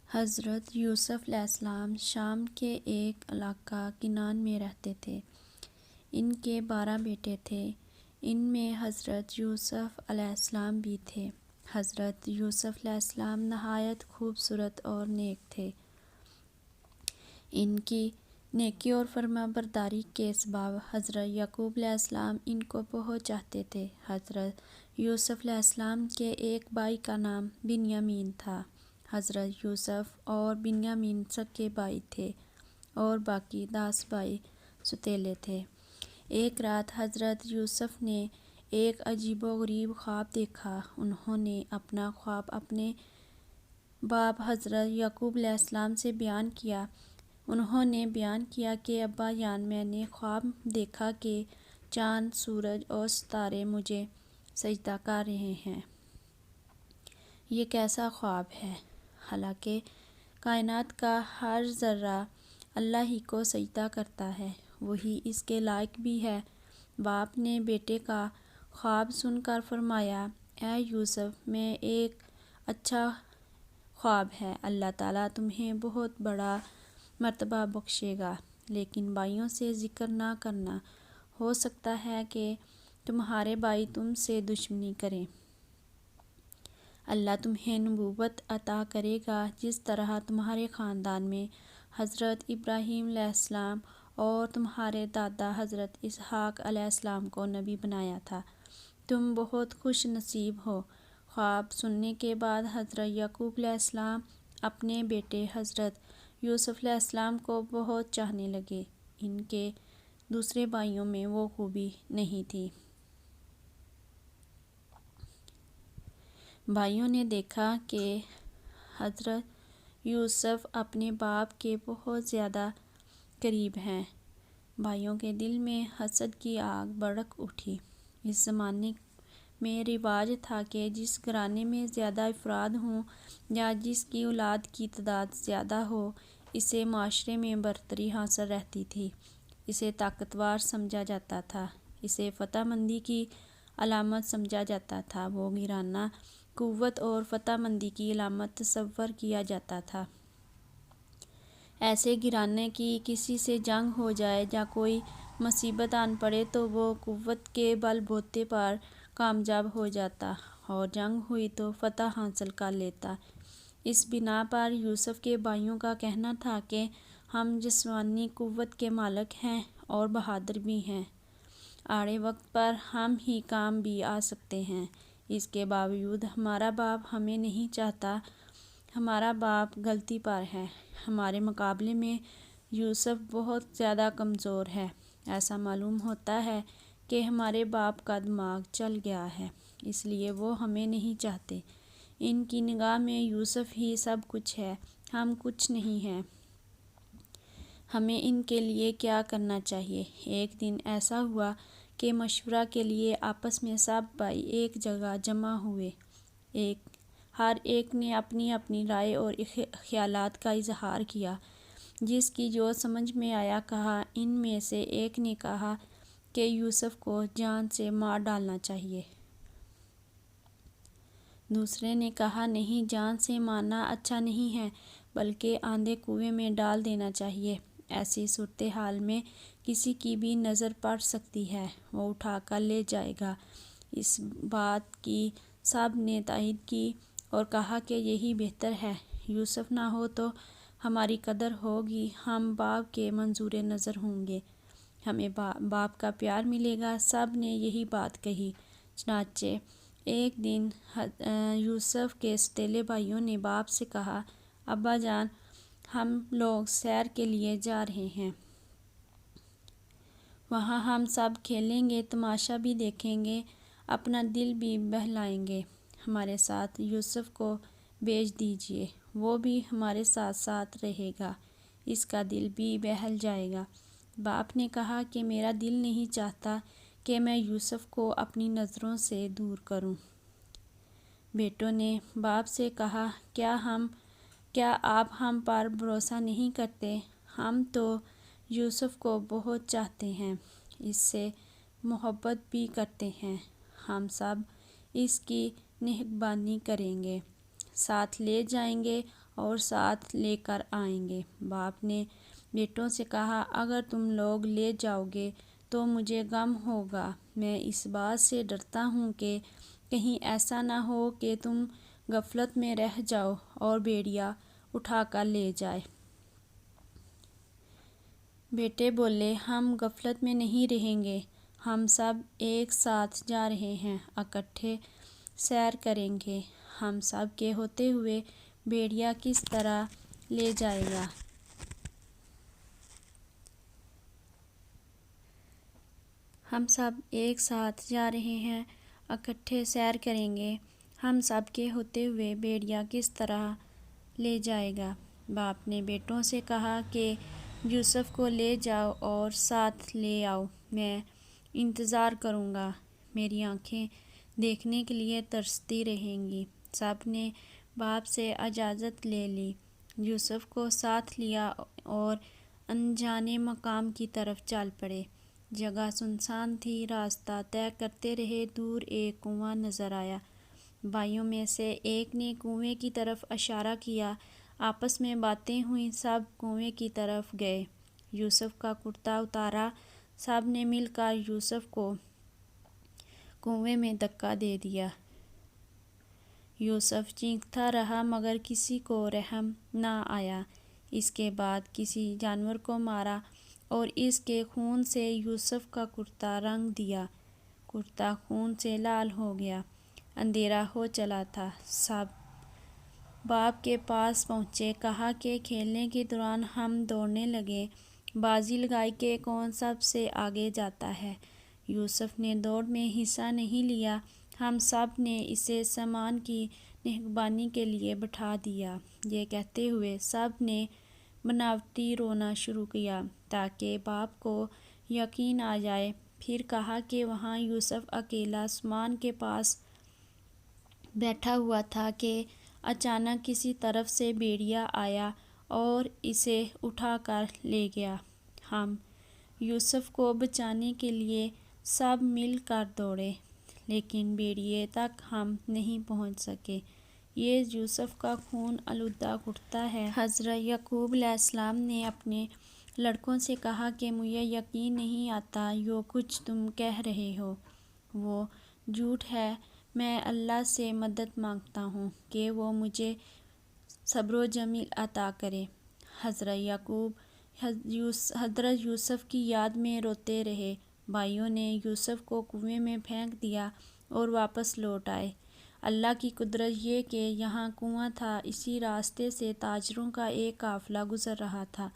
حضرت یوسف علیہ السلام شام کے ایک علاقہ کنعان میں رہتے تھے۔ ان کے 12 بیٹے تھے۔ ان میں حضرت یوسف علیہ السلام بھی تھے۔ حضرت یوسف علیہ السلام نہایت خوبصورت اور نیک تھے۔ ان کی نیکی اور فرمانبرداری کے سبب حضرت یعقوب علیہ السلام ان کو بہت چاہتے تھے۔ حضرت یوسف علیہ السلام کے ایک بھائی کا نام بنیامین تھا۔ حضرت یوسف اور بنیامین سگے بھائی تھے اور باقی 10 بھائی سوتیلے تھے۔ ایک رات حضرت یوسف نے ایک عجیب و غریب خواب دیکھا۔ انہوں نے اپنا خواب اپنے باپ حضرت یعقوب علیہ السلام سے بیان کیا۔ انہوں نے بیان کیا کہ ابا جان، میں نے خواب دیکھا کہ چاند، سورج اور ستارے مجھے سجدہ کر رہے ہیں۔ یہ کیسا خواب ہے؟ حالانکہ کائنات کا ہر ذرہ اللہ ہی کو سجدہ کرتا ہے، وہی اس کے لائق بھی ہے۔ باپ نے بیٹے کا خواب سن کر فرمایا، اے یوسف، میں ایک اچھا خواب ہے، اللہ تعالیٰ تمہیں بہت بڑا مرتبہ بخشے گا، لیکن بھائیوں سے ذکر نہ کرنا، ہو سکتا ہے کہ تمہارے بھائی تم سے دشمنی کریں۔ اللہ تمہیں نبوت عطا کرے گا، جس طرح تمہارے خاندان میں حضرت ابراہیم علیہ السلام اور تمہارے دادا حضرت اسحاق علیہ السلام کو نبی بنایا تھا۔ تم بہت خوش نصیب ہو۔ خواب سننے کے بعد حضرت یعقوب علیہ السلام اپنے بیٹے حضرت یوسف علیہ السلام کو بہت چاہنے لگے۔ ان کے دوسرے بھائیوں میں وہ خوبی نہیں تھی۔ بھائیوں نے دیکھا کہ حضرت یوسف اپنے باپ کے بہت زیادہ قریب ہیں۔ بھائیوں کے دل میں حسد کی آگ بھڑک اٹھی۔ اس زمانے میں رواج تھا کہ جس گھرانے میں زیادہ افراد ہوں یا جس کی اولاد کی تعداد زیادہ ہو، اسے معاشرے میں برتری حاصل رہتی تھی، اسے طاقتور سمجھا جاتا تھا، اسے فتح مندی کی علامت سمجھا جاتا تھا، وہ گھرانہ قوت اور فتح مندی کی علامت تصور کیا جاتا تھا۔ ایسے گھرانے کی کسی سے جنگ ہو جائے یا کوئی مصیبت آن پڑے تو وہ قوت کے بل بوتے پر کامیاب ہو جاتا اور جنگ ہوئی تو فتح حاصل کر لیتا۔ اس بنا پر یوسف کے بھائیوں کا کہنا تھا کہ ہم جسمانی قوت کے مالک ہیں اور بہادر بھی ہیں، آڑے وقت پر ہم ہی کام بھی آ سکتے ہیں، اس کے باوجود ہمارا باپ ہمیں نہیں چاہتا، ہمارا باپ غلطی پر ہے، ہمارے مقابلے میں یوسف بہت زیادہ کمزور ہے، ایسا معلوم ہوتا ہے کہ ہمارے باپ کا دماغ چل گیا ہے، اس لیے وہ ہمیں نہیں چاہتے۔ ان کی نگاہ میں یوسف ہی سب کچھ ہے، ہم کچھ نہیں ہیں۔ ہمیں ان کے لیے کیا کرنا چاہیے؟ ایک دن ایسا ہوا کہ مشورہ کے لیے آپس میں سب بھائی ایک جگہ جمع ہوئے۔ ہر ایک نے اپنی اپنی رائے اور خیالات کا اظہار کیا۔ جس کی جو سمجھ میں آیا کہا۔ ان میں سے ایک نے کہا کہ یوسف کو جان سے مار ڈالنا چاہیے۔ دوسرے نے کہا نہیں، جان سے مارنا اچھا نہیں ہے، بلکہ آندھے کنویں میں ڈال دینا چاہیے۔ ایسی صورتحال میں کسی کی بھی نظر پڑ سکتی ہے، وہ اٹھا کر لے جائے گا۔ اس بات کی سب نے تائید کی اور کہا کہ یہی بہتر ہے، یوسف نہ ہو تو ہماری قدر ہوگی، ہم باپ کے منظور نظر ہوں گے، ہمیں باپ کا پیار ملے گا۔ سب نے یہی بات کہی۔ چنانچہ ایک دن یوسف کے سوتیلے بھائیوں نے باپ سے کہا، ابا جان، ہم لوگ سیر کے لیے جا رہے ہیں، وہاں ہم سب کھیلیں گے، تماشا بھی دیکھیں گے، اپنا دل بھی بہلائیں گے، ہمارے ساتھ یوسف کو بھیج دیجیے، وہ بھی ہمارے ساتھ ساتھ رہے گا، اس کا دل بھی بہل جائے گا۔ باپ نے کہا کہ میرا دل نہیں چاہتا کہ میں یوسف کو اپنی نظروں سے دور کروں۔ بیٹوں نے باپ سے کہا، کیا آپ ہم پر بھروسہ نہیں کرتے؟ ہم تو یوسف کو بہت چاہتے ہیں، اس سے محبت بھی کرتے ہیں، ہم سب اس کی نگہبانی کریں گے، ساتھ لے جائیں گے اور ساتھ لے کر آئیں گے۔ باپ نے بیٹوں سے کہا، اگر تم لوگ لے جاؤ گے تو مجھے غم ہوگا۔ میں اس بات سے ڈرتا ہوں کہ کہیں ایسا نہ ہو کہ تم غفلت میں رہ جاؤ اور بھیڑیا اٹھا کر لے جائے۔ بیٹے بولے، ہم غفلت میں نہیں رہیں گے، ہم سب ایک ساتھ جا رہے ہیں، اکٹھے سیر کریں گے۔ ہم سب کے ہوتے ہوئے بھیڑیا کس طرح لے جائے گا؟ ہم سب ایک ساتھ جا رہے ہیں، اکٹھے سیر کریں گے۔ ہم سب کے ہوتے ہوئے بھیڑیا کس طرح لے جائے گا؟ باپ نے بیٹوں سے کہا کہ یوسف کو لے جاؤ اور ساتھ لے آؤ، میں انتظار کروں گا، میری آنکھیں دیکھنے کے لیے ترستی رہیں گی۔ سب نے باپ سے اجازت لے لی، یوسف کو ساتھ لیا اور انجانے مقام کی طرف چل پڑے۔ جگہ سنسان تھی، راستہ طے کرتے رہے، دور ایک کنواں نظر آیا۔ بھائیوں میں سے ایک نے کنویں کی طرف اشارہ کیا، آپس میں باتیں ہوئیں، سب کنویں کی طرف گئے۔ یوسف کا کرتا اتارا، سب نے مل کر یوسف کو کنویں میں دھکا دے دیا۔ یوسف چیختا رہا مگر کسی کو رحم نہ آیا۔ اس کے بعد کسی جانور کو مارا اور اس کے خون سے یوسف کا کرتا رنگ دیا۔ کرتا خون سے لال ہو گیا۔ اندھیرا ہو چلا تھا۔ سب باپ کے پاس پہنچے، کہا کہ کھیلنے کے دوران ہم دوڑنے لگے، بازی لگائی کہ کون سب سے آگے جاتا ہے۔ یوسف نے دوڑ میں حصہ نہیں لیا۔ ہم سب نے اسے سامان کی نگہبانی کے لیے بٹھا دیا۔ یہ کہتے ہوئے سب نے بناوٹی رونا شروع کیا تاکہ باپ کو یقین آ جائے۔ پھر کہا کہ وہاں یوسف اکیلا سامان کے پاس بیٹھا ہوا تھا کہ اچانک کسی طرف سے بھیڑیا آیا اور اسے اٹھا کر لے گیا۔ ہم یوسف کو بچانے کے لیے سب مل کر دوڑے، لیکن بھیڑیے تک ہم نہیں پہنچ سکے۔ یہ یوسف کا خون آلودہ کرتا ہے۔ حضرت یعقوب علیہ السلام نے اپنے لڑکوں سے کہا کہ مجھے یقین نہیں آتا جو کچھ تم کہہ رہے ہو، وہ جھوٹ ہے۔ میں اللہ سے مدد مانگتا ہوں کہ وہ مجھے صبر و جمیل عطا کرے۔ حضرت یعقوب حضرت یوسف کی یاد میں روتے رہے۔ بھائیوں نے یوسف کو کنویں میں پھینک دیا اور واپس لوٹ آئے۔ اللہ کی قدرت یہ کہ یہاں کنواں تھا، اسی راستے سے تاجروں کا ایک قافلہ گزر رہا تھا۔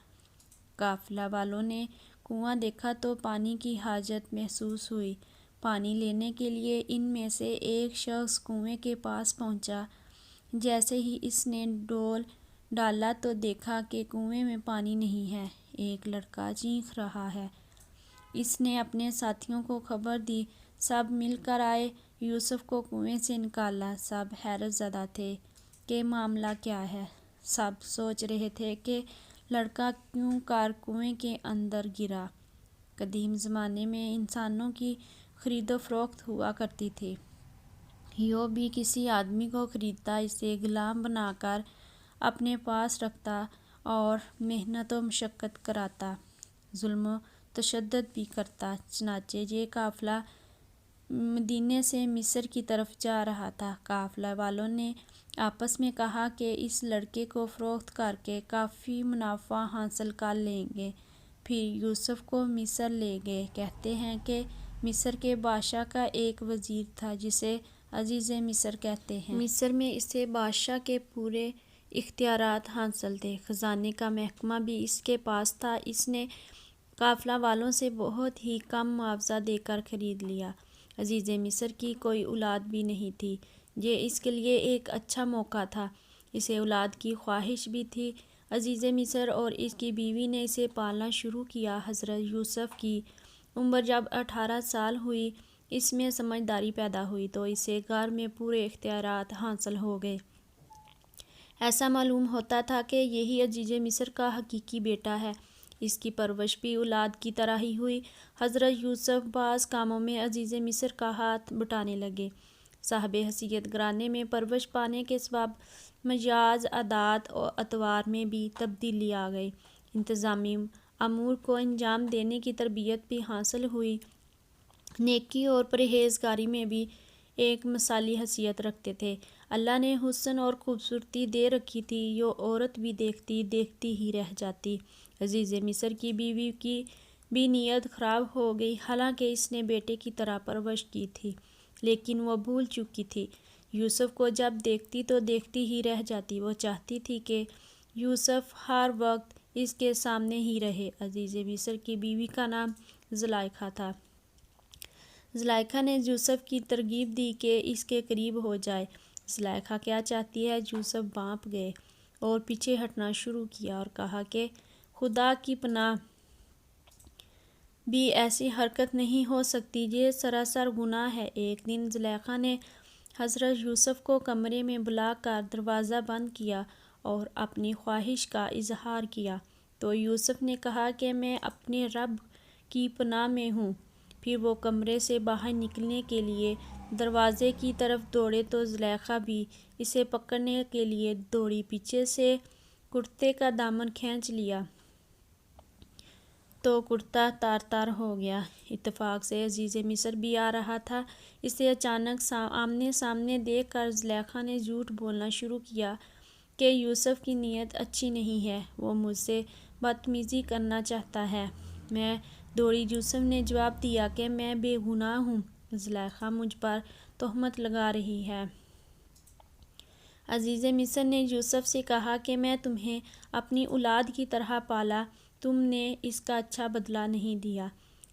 قافلہ والوں نے کنواں دیکھا تو پانی کی حاجت محسوس ہوئی۔ پانی لینے کے لیے ان میں سے ایک شخص کنویں کے پاس پہنچا۔ جیسے ہی اس نے ڈول ڈالا تو دیکھا کہ کنویں میں پانی نہیں ہے، ایک لڑکا چیخ رہا ہے۔ اس نے اپنے ساتھیوں کو خبر دی، سب مل کر آئے، یوسف کو کنویں سے نکالا۔ سب حیرت زدہ تھے کہ معاملہ کیا ہے۔ سب سوچ رہے تھے کہ لڑکا کیوں کر کنویں کے اندر گرا۔ قدیم زمانے میں انسانوں کی خرید و فروخت ہوا کرتی تھی۔ جو بھی کسی آدمی کو خریدتا اسے غلام بنا کر اپنے پاس رکھتا اور محنت و مشقت کراتا، ظلم و تشدد بھی کرتا۔ چنانچہ یہ قافلہ مدینے سے مصر کی طرف جا رہا تھا۔ قافلہ والوں نے آپس میں کہا کہ اس لڑکے کو فروخت کر کے کافی منافع حاصل کر لیں گے، پھر یوسف کو مصر لے گئے۔ کہتے ہیں کہ مصر کے بادشاہ کا ایک وزیر تھا جسے عزیز مصر کہتے ہیں۔ مصر میں اسے بادشاہ کے پورے اختیارات حاصل تھے، خزانے کا محکمہ بھی اس کے پاس تھا۔ اس نے قافلہ والوں سے بہت ہی کم معاوضہ دے کر خرید لیا۔ عزیز مصر کی کوئی اولاد بھی نہیں تھی۔ یہ اس کے لیے ایک اچھا موقع تھا۔ اسے اولاد کی خواہش بھی تھی۔ عزیز مصر اور اس کی بیوی نے اسے پالنا شروع کیا۔ حضرت یوسف کی عمر جب 18 سال ہوئی، اس میں سمجھداری پیدا ہوئی تو اسے گھر میں پورے اختیارات حاصل ہو گئے۔ ایسا معلوم ہوتا تھا کہ یہی عزیز مصر کا حقیقی بیٹا ہے۔ اس کی پرورش بھی اولاد کی طرح ہی ہوئی۔ حضرت یوسف بعض کاموں میں عزیز مصر کا ہاتھ بٹانے لگے۔ صاحب حیثیت گھرانے میں پرورش پانے کے سبب مجاز عادات اور اطوار میں بھی تبدیلی آ گئی۔ انتظامی امور کو انجام دینے کی تربیت بھی حاصل ہوئی۔ نیکی اور پرہیزگاری میں بھی ایک مثالی حیثیت رکھتے تھے۔ اللہ نے حسن اور خوبصورتی دے رکھی تھی، یہ عورت بھی دیکھتی دیکھتی ہی رہ جاتی۔ عزیز مصر کی بیوی کی بھی نیت خراب ہو گئی، حالانکہ اس نے بیٹے کی طرح پرورش کی تھی، لیکن وہ بھول چکی تھی۔ یوسف کو جب دیکھتی تو دیکھتی ہی رہ جاتی، وہ چاہتی تھی کہ یوسف ہر وقت اس کے سامنے ہی رہے۔ عزیز مصر کی بیوی کا نام زلیخا تھا۔ زلیخا نے یوسف کی ترغیب دی کہ اس کے قریب ہو جائے۔ زلیخا کیا چاہتی ہے؟ یوسف بانپ گئے اور پیچھے ہٹنا شروع کیا اور کہا کہ خدا کی پناہ بھی ایسی حرکت نہیں ہو سکتی، یہ سراسر گناہ ہے۔ ایک دن زلیخا نے حضرت یوسف کو کمرے میں بلا کر دروازہ بند کیا اور اپنی خواہش کا اظہار کیا، تو یوسف نے کہا کہ میں اپنے رب کی پناہ میں ہوں۔ پھر وہ کمرے سے باہر نکلنے کے لیے دروازے کی طرف دوڑے تو زلیخا بھی اسے پکڑنے کے لیے دوڑی، پیچھے سے کرتے کا دامن کھینچ لیا تو کرتا تار تار ہو گیا۔ اتفاق سے عزیز مصر بھی آ رہا تھا۔ اسے اچانک آمنے سامنے دیکھ کر زلیخا نے جھوٹ بولنا شروع کیا کہ یوسف کی نیت اچھی نہیں ہے، وہ مجھ سے بدتمیزی کرنا چاہتا ہے۔ میں دوڑی۔ یوسف نے جواب دیا کہ میں بے گناہ ہوں، زلیخا مجھ پر تہمت لگا رہی ہے۔ عزیز مصر نے یوسف سے کہا کہ میں تمہیں اپنی اولاد کی طرح پالا، تم نے اس کا اچھا بدلہ نہیں دیا۔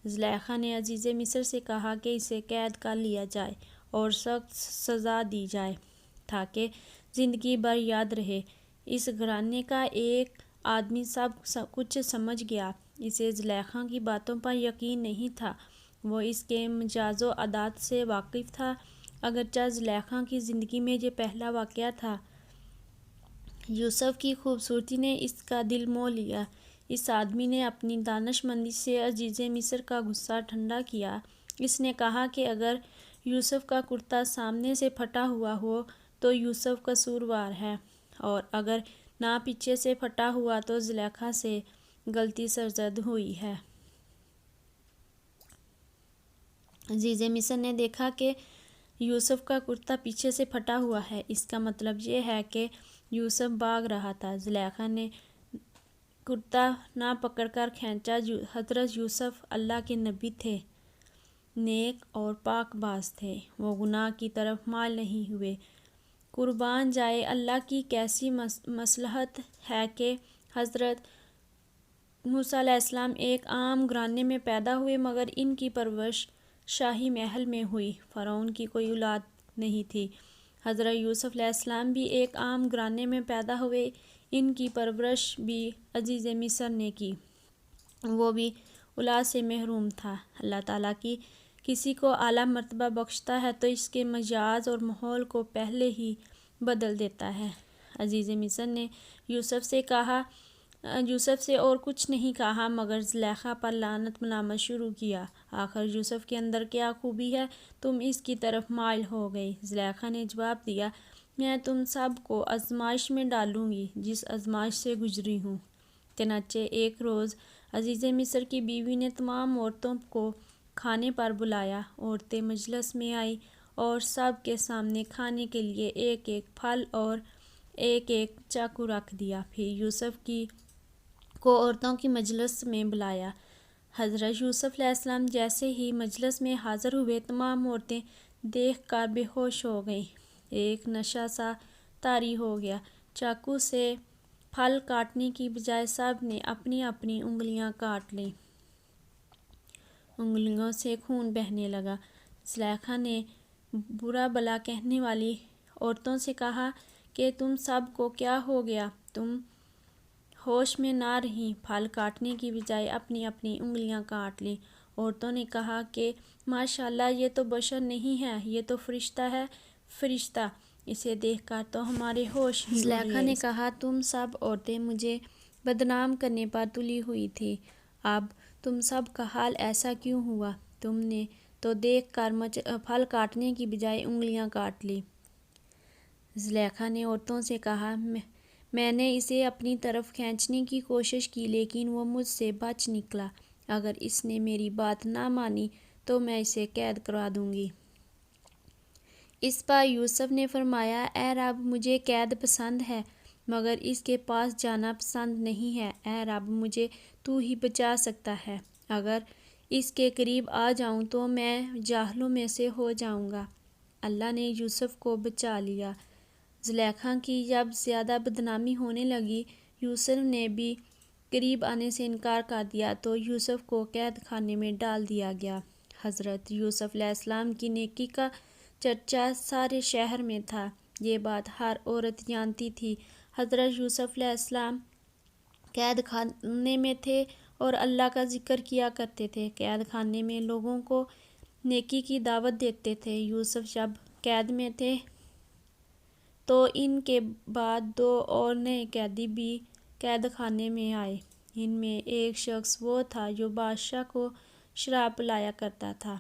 زلیخا نے عزیز مصر سے کہا کہ اسے قید کر لیا جائے اور سخت سزا دی جائے تاکہ زندگی بھر یاد رہے۔ اس گھرانے کا ایک آدمی سب کچھ سمجھ گیا۔ اسے زلیخا کی باتوں پر یقین نہیں تھا، وہ اس کے مجاز و عادات سے واقف تھا۔ اگرچہ زلیخا کی زندگی میں یہ پہلا واقعہ تھا۔ یوسف کی خوبصورتی نے اس کا دل موہ لیا۔ اس آدمی نے اپنی دانش مندی سے عزیز مصر کا غصہ ٹھنڈا کیا۔ اس نے کہا کہ اگر یوسف کا کرتا سامنے سے پھٹا ہوا ہو تو یوسف قصوروار ہے، اور اگر نہ پیچھے سے پھٹا ہوا تو زلیخا سے غلطی سرزد ہوئی ہے۔ عزیز مصر نے دیکھا کہ یوسف کا کرتا پیچھے سے پھٹا ہوا ہے، اس کا مطلب یہ ہے کہ یوسف بھاگ رہا تھا۔ زلیخا نے کرتا نہ پکڑ کر کھینچا۔ حضرت یوسف اللہ کے نبی تھے، نیک اور پاک باز تھے، وہ گناہ کی طرف مائل نہیں ہوئے۔ قربان جائے اللہ کی کیسی مصلحت ہے کہ حضرت موسیٰ علیہ السلام ایک عام گھرانے میں پیدا ہوئے، مگر ان کی پرورش شاہی محل میں ہوئی۔ فرعون کی کوئی اولاد نہیں تھی۔ حضرت یوسف علیہ السلام بھی ایک عام گھرانے میں پیدا ہوئے، ان کی پرورش بھی عزیز مصر نے کی، وہ بھی اولاد سے محروم تھا۔ اللہ تعالیٰ کی کسی کو اعلیٰ مرتبہ بخشتا ہے تو اس کے مزاج اور ماحول کو پہلے ہی بدل دیتا ہے۔ عزیز مصر نے یوسف سے اور کچھ نہیں کہا مگر زلیخا پر لعنت ملامت شروع کیا۔ آخر یوسف کے اندر کیا خوبی ہے، تم اس کی طرف مائل ہو گئے؟ زلیخا نے جواب دیا، میں تم سب کو آزمائش میں ڈالوں گی جس آزمائش سے گزری ہوں۔ چنانچہ ایک روز عزیز مصر کی بیوی نے تمام عورتوں کو کھانے پر بلایا۔ عورتیں مجلس میں آئیں اور سب کے سامنے کھانے کے لیے ایک ایک پھل اور ایک ایک چاقو رکھ دیا۔ پھر یوسف کو عورتوں کی مجلس میں بلایا۔ حضرت یوسف علیہ السلام جیسے ہی مجلس میں حاضر ہوئے، تمام عورتیں دیکھ کر بے ہوش ہو گئیں۔ ایک نشہ سا طاری ہو گیا۔ چاقو سے پھل کاٹنے کی بجائے سب نے اپنی اپنی انگلیاں کاٹ لیں۔ انگلیوں سے خون بہنے لگا۔ زلیخا نے برا بھلا کہنے والی عورتوں سے کہا کہ تم سب کو کیا ہو گیا، تم ہوش میں نہ رہیں؟ پھل کاٹنے کی بجائے اپنی اپنی انگلیاں کاٹ لیں۔ عورتوں نے کہا کہ ماشاءاللہ، یہ تو بشر نہیں ہے، یہ تو فرشتہ ہے، فرشتہ! اسے دیکھ کر تو ہمارے ہوش ہی اڑ گئے۔ زلیخا نے کہا، تم سب عورتیں مجھے بدنام کرنے پر تلی ہوئی تھیں، اب تم سب کا حال ایسا کیوں ہوا؟ تم نے تو دیکھ کر پھل کاٹنے کی بجائے انگلیاں کاٹ لی۔ زلیخا نے عورتوں سے کہا، میں نے اسے اپنی طرف کھینچنے کی کوشش کی لیکن وہ مجھ سے بچ نکلا۔ اگر اس نے میری بات نہ مانی تو میں اسے قید کروا دوں گی۔ اس پر یوسف نے فرمایا، اے رب، مجھے قید پسند ہے مگر اس کے پاس جانا پسند نہیں ہے۔ اے رب، مجھے تو ہی بچا سکتا ہے۔ اگر اس کے قریب آ جاؤں تو میں جاہلوں میں سے ہو جاؤں گا۔ اللہ نے یوسف کو بچا لیا۔ زلیخا کی جب زیادہ بدنامی ہونے لگی، یوسف نے بھی قریب آنے سے انکار کر دیا تو یوسف کو قید خانے میں ڈال دیا گیا۔ حضرت یوسف علیہ السلام کی نیکی کا چرچا سارے شہر میں تھا۔ یہ بات ہر عورت جانتی تھی۔ حضرت یوسف علیہ السلام قید خانے میں تھے اور اللہ کا ذکر کیا کرتے تھے۔ قید خانے میں لوگوں کو نیکی کی دعوت دیتے تھے۔ یوسف جب قید میں تھے تو ان کے بعد 2 اور نئے قیدی بھی قید خانے میں آئے۔ ان میں ایک شخص وہ تھا جو بادشاہ کو شراب پلایا کرتا تھا،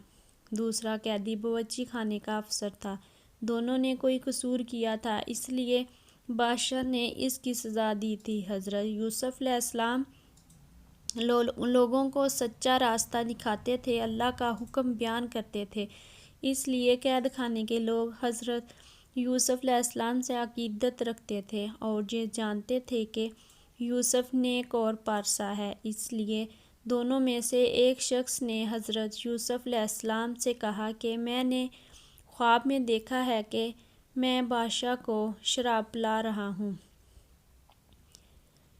دوسرا قیدی باورچی خانے کا افسر تھا۔ دونوں نے کوئی قصور کیا تھا، اس لیے بادشاہ نے اس کی سزا دی تھی۔ حضرت یوسف علیہ السلام لوگوں کو سچا راستہ دکھاتے تھے، اللہ کا حکم بیان کرتے تھے، اس لیے قید خانے کے لوگ حضرت یوسف علیہ السلام سے عقیدت رکھتے تھے اور یہ جانتے تھے کہ یوسف نیک اور پارسا ہے۔ اس لیے دونوں میں سے ایک شخص نے حضرت یوسف علیہ السلام سے کہا کہ میں نے خواب میں دیکھا ہے کہ میں بادشاہ کو شراب پلا رہا ہوں۔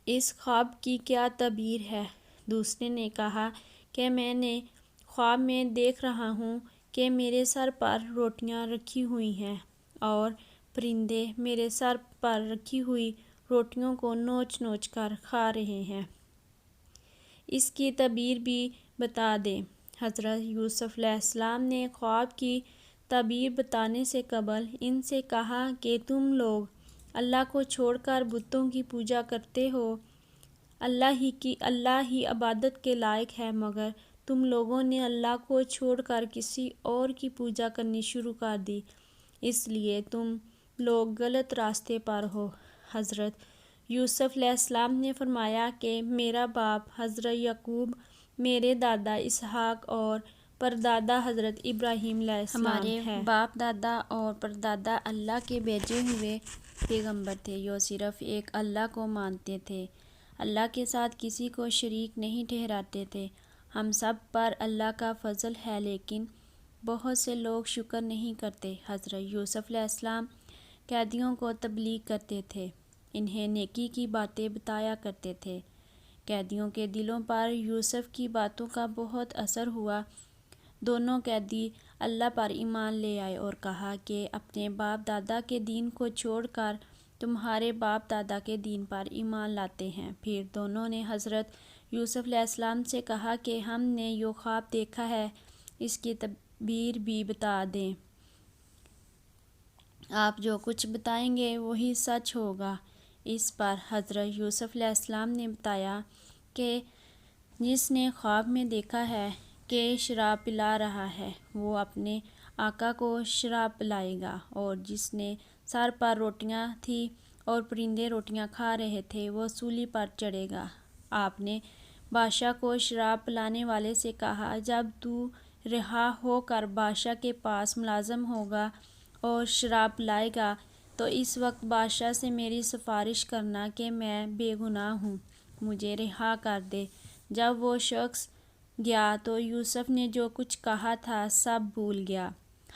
اس خواب کی کیا تعبیر ہے؟ دوسرے نے کہا کہ میں نے خواب میں دیکھ رہا ہوں کہ میرے سر پر روٹیاں رکھی ہوئی ہیں اور پرندے میرے سر پر رکھی ہوئی روٹیوں کو نوچ نوچ کر کھا رہے ہیں۔ اس کی تعبیر بھی بتا دیں۔ حضرت یوسف علیہ السلام نے خواب کی تعبیر بتانے سے قبل ان سے کہا کہ تم لوگ اللہ کو چھوڑ کر بتوں کی پوجا کرتے ہو۔ اللہ ہی عبادت کے لائق ہے، مگر تم لوگوں نے اللہ کو چھوڑ کر کسی اور کی پوجا کرنی شروع کر دی، اس لیے تم لوگ غلط راستے پر ہو۔ حضرت یوسف علیہ السلام نے فرمایا کہ میرا باپ حضرت یعقوب، میرے دادا اسحاق اور پردادا حضرت ابراہیم علیہ السلام ہے۔ ہمارے باپ دادا اور پردادا اللہ کے بھیجے ہوئے پیغمبر تھے۔ یہ صرف ایک اللہ کو مانتے تھے، اللہ کے ساتھ کسی کو شریک نہیں ٹھہراتے تھے۔ ہم سب پر اللہ کا فضل ہے لیکن بہت سے لوگ شکر نہیں کرتے۔ حضرت یوسف علیہ السلام قیدیوں کو تبلیغ کرتے تھے، انہیں نیکی کی باتیں بتایا کرتے تھے۔ قیدیوں کے دلوں پر یوسف کی باتوں کا بہت اثر ہوا۔ دونوں قیدی اللہ پر ایمان لے آئے اور کہا کہ اپنے باپ دادا کے دین کو چھوڑ کر تمہارے باپ دادا کے دین پر ایمان لاتے ہیں۔ پھر دونوں نے حضرت یوسف علیہ السلام سے کہا کہ ہم نے یہ خواب دیکھا ہے، اس کی تعبیر بھی بتا دیں۔ آپ جو کچھ بتائیں گے وہی سچ ہوگا۔ اس پر حضرت یوسف علیہ السلام نے بتایا کہ جس نے خواب میں دیکھا ہے کہ شراب پلا رہا ہے وہ اپنے آقا کو شراب پلائے گا، اور جس نے سر پر روٹیاں تھیں اور پرندے روٹیاں کھا رہے تھے وہ سولی پر چڑھے گا۔ آپ نے بادشاہ کو شراب پلانے والے سے کہا، جب تو رہا ہو کر بادشاہ کے پاس ملازم ہوگا اور شراب پلائے گا تو اس وقت بادشاہ سے میری سفارش کرنا کہ میں بے گناہ ہوں، مجھے رہا کر دے۔ جب وہ شخص گیا تو یوسف نے جو کچھ کہا تھا سب بھول گیا۔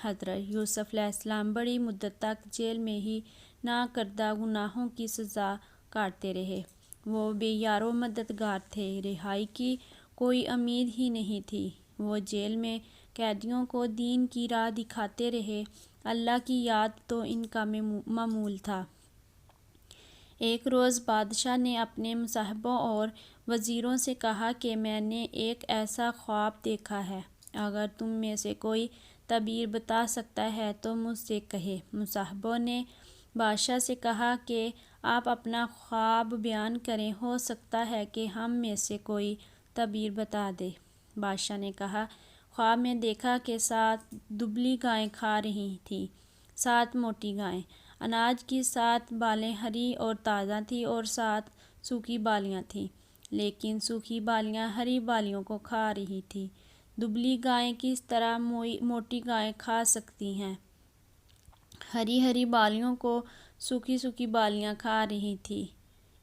حضرت یوسف علیہ السلام بڑی مدت تک جیل میں ہی نہ کردہ گناہوں کی سزا کاٹتے رہے۔ وہ بے یار و مددگار تھے، رہائی کی کوئی امید ہی نہیں تھی۔ وہ جیل میں قیدیوں کو دین کی راہ دکھاتے رہے، اللہ کی یاد تو ان کا معمول تھا۔ ایک روز بادشاہ نے اپنے مصاحبوں اور وزیروں سے کہا کہ میں نے ایک ایسا خواب دیکھا ہے، اگر تم میں سے کوئی تعبیر بتا سکتا ہے تو مجھ سے کہے۔ مصاحبوں نے بادشاہ سے کہا کہ آپ اپنا خواب بیان کریں، ہو سکتا ہے کہ ہم میں سے کوئی تعبیر بتا دے۔ بادشاہ نے کہا، خواب میں دیکھا کہ 7 دبلی گائیں کھا رہی تھیں 7 موٹی گائیں۔ اناج کی 7 بالیں ہری اور تازہ تھیں اور 7 سوکھی بالیاں تھیں، لیکن سوکھی بالیاں ہری بالیوں کو کھا رہی تھیں۔ دبلی گائیں کس طرح موٹی گائیں کھا سکتی ہیں؟ ہری ہری بالیوں کو سوکھی سوکھی بالیاں کھا رہی تھیں۔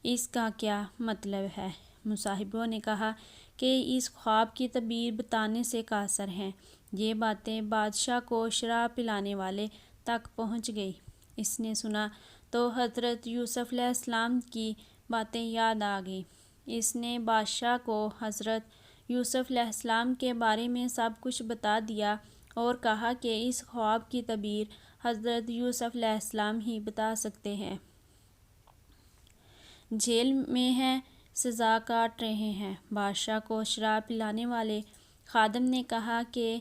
اس کا کیا مطلب ہے؟ مصاحبوں نے کہا کہ اس خواب کی تعبیر بتانے سے قاصر ہیں۔ یہ باتیں بادشاہ کو شراب پلانے والے تک پہنچ گئی۔ اس نے سنا تو حضرت یوسف علیہ السلام کی باتیں یاد آ گئیں۔ اس نے بادشاہ کو حضرت یوسف علیہ السلام کے بارے میں سب کچھ بتا دیا اور کہا کہ اس خواب کی تعبیر حضرت یوسف علیہ السلام ہی بتا سکتے ہیں۔ جیل میں ہیں، سزا کاٹ رہے ہیں۔ بادشاہ کو شراب پلانے والے خادم نے کہا کہ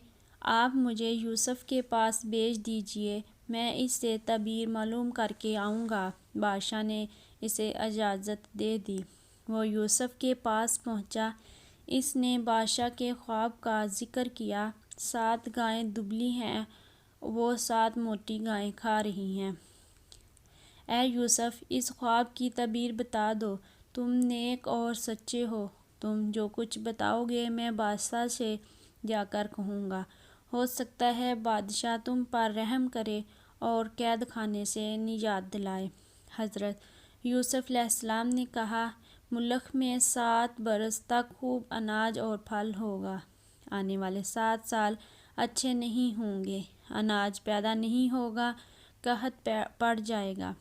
آپ مجھے یوسف کے پاس بھیج دیجیے، میں اس سے تعبیر معلوم کر کے آؤں گا۔ بادشاہ نے اسے اجازت دے دی۔ وہ یوسف کے پاس پہنچا۔ اس نے بادشاہ کے خواب کا ذکر کیا۔ 7 گائیں دبلی ہیں، وہ 7 موٹی گائیں کھا رہی ہیں۔ اے یوسف، اس خواب کی تعبیر بتا دو۔ تم نیک اور سچے ہو۔ تم جو کچھ بتاؤ گے میں بادشاہ سے جا کر کہوں گا۔ ہو سکتا ہے بادشاہ تم پر رحم کرے اور قید خانے سے نجات دلائے۔ حضرت یوسف علیہ السلام نے کہا، ملک میں 7 برس تک خوب اناج اور پھل ہوگا۔ آنے والے 7 سال اچھے نہیں ہوں گے۔ اناج پیدا نہیں ہوگا، قحط پڑ جائے گا۔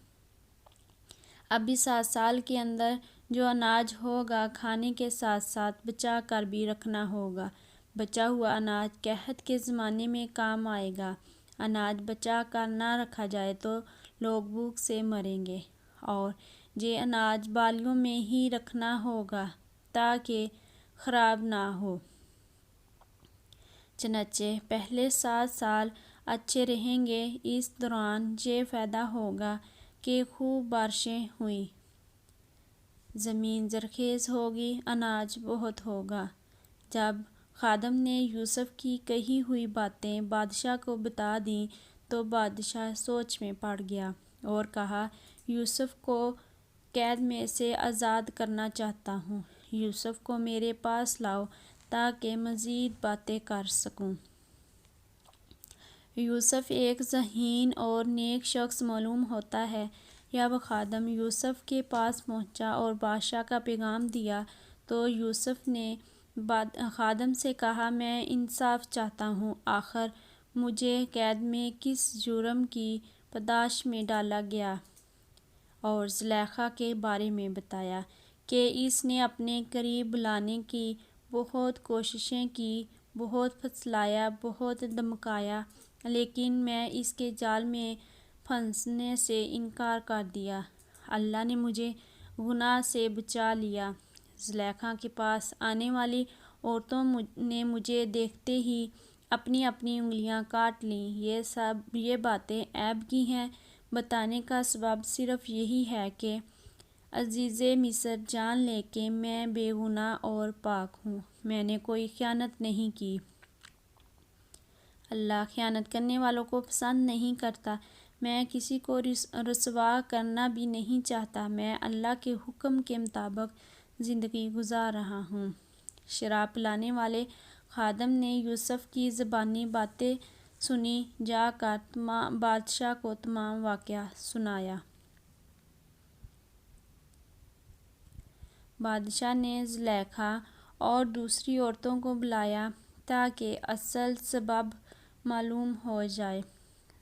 ابھی 7 سال کے اندر جو اناج ہوگا کھانے کے ساتھ ساتھ بچا کر بھی رکھنا ہوگا۔ بچا ہوا اناج قحط کے زمانے میں کام آئے گا۔ اناج بچا کر نہ رکھا جائے تو لوگ بھوک سے مریں گے، اور یہ اناج بالیوں میں ہی رکھنا ہوگا تاکہ خراب نہ ہو۔ چنانچہ پہلے 7 سال اچھے رہیں گے۔ اس دوران یہ فائدہ ہوگا کہ خوب بارشیں ہوئیں، زمین زرخیز ہوگی، اناج بہت ہوگا۔ جب خادم نے یوسف کی کہی ہوئی باتیں بادشاہ کو بتا دیں تو بادشاہ سوچ میں پڑ گیا اور کہا، یوسف کو قید میں سے آزاد کرنا چاہتا ہوں۔ یوسف کو میرے پاس لاؤ تاکہ مزید باتیں کر سکوں۔ یوسف ایک ذہین اور نیک شخص معلوم ہوتا ہے۔ جب خادم یوسف کے پاس پہنچا اور بادشاہ کا پیغام دیا تو یوسف نے خادم سے کہا، میں انصاف چاہتا ہوں۔ آخر مجھے قید میں کس جرم کی پاداش میں ڈالا گیا؟ اور زلیخا کے بارے میں بتایا کہ اس نے اپنے قریب بلانے کی بہت کوششیں کی، بہت پھسلایا، بہت دھمکایا، لیکن میں اس کے جال میں پھنسنے سے انکار کر دیا۔ اللہ نے مجھے گناہ سے بچا لیا۔ زلیخا کے پاس آنے والی عورتوں نے مجھے دیکھتے ہی اپنی اپنی انگلیاں کاٹ لیں۔ یہ باتیں عیب کی ہیں۔ بتانے کا سبب صرف یہی ہے کہ عزیز مصر جان لے کہ میں بے گناہ اور پاک ہوں، میں نے کوئی خیانت نہیں کی۔ اللہ خیانت کرنے والوں کو پسند نہیں کرتا۔ میں کسی کو رسوا کرنا بھی نہیں چاہتا۔ میں اللہ کے حکم کے مطابق زندگی گزار رہا ہوں۔ شراب پلانے والے خادم نے یوسف کی زبانی باتیں سنی، جا کر بادشاہ کو تمام واقعہ سنایا۔ بادشاہ نے زلیخا اور دوسری عورتوں کو بلایا تاکہ اصل سبب معلوم ہو جائے۔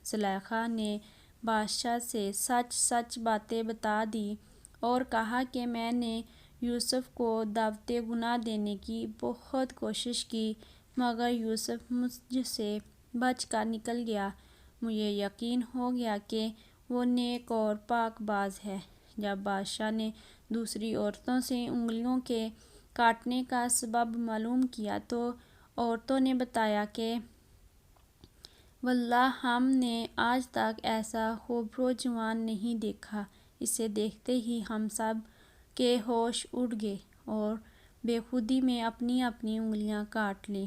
زلیخا نے بادشاہ سے سچ سچ باتیں بتا دیں اور کہا کہ میں نے یوسف کو دعوت گناہ دینے کی بہت کوشش کی مگر یوسف مجھ سے بچ کر نکل گیا۔ مجھے یقین ہو گیا کہ وہ نیک اور پاک باز ہے۔ جب بادشاہ نے دوسری عورتوں سے انگلیوں کے کاٹنے کا سبب معلوم کیا تو عورتوں نے بتایا کہ واللہ ہم نے آج تک ایسا خوبرو جوان نہیں دیکھا۔ اسے دیکھتے ہی ہم سب کے ہوش اڑ گئے اور بے خودی میں اپنی اپنی انگلیاں کاٹ لیں۔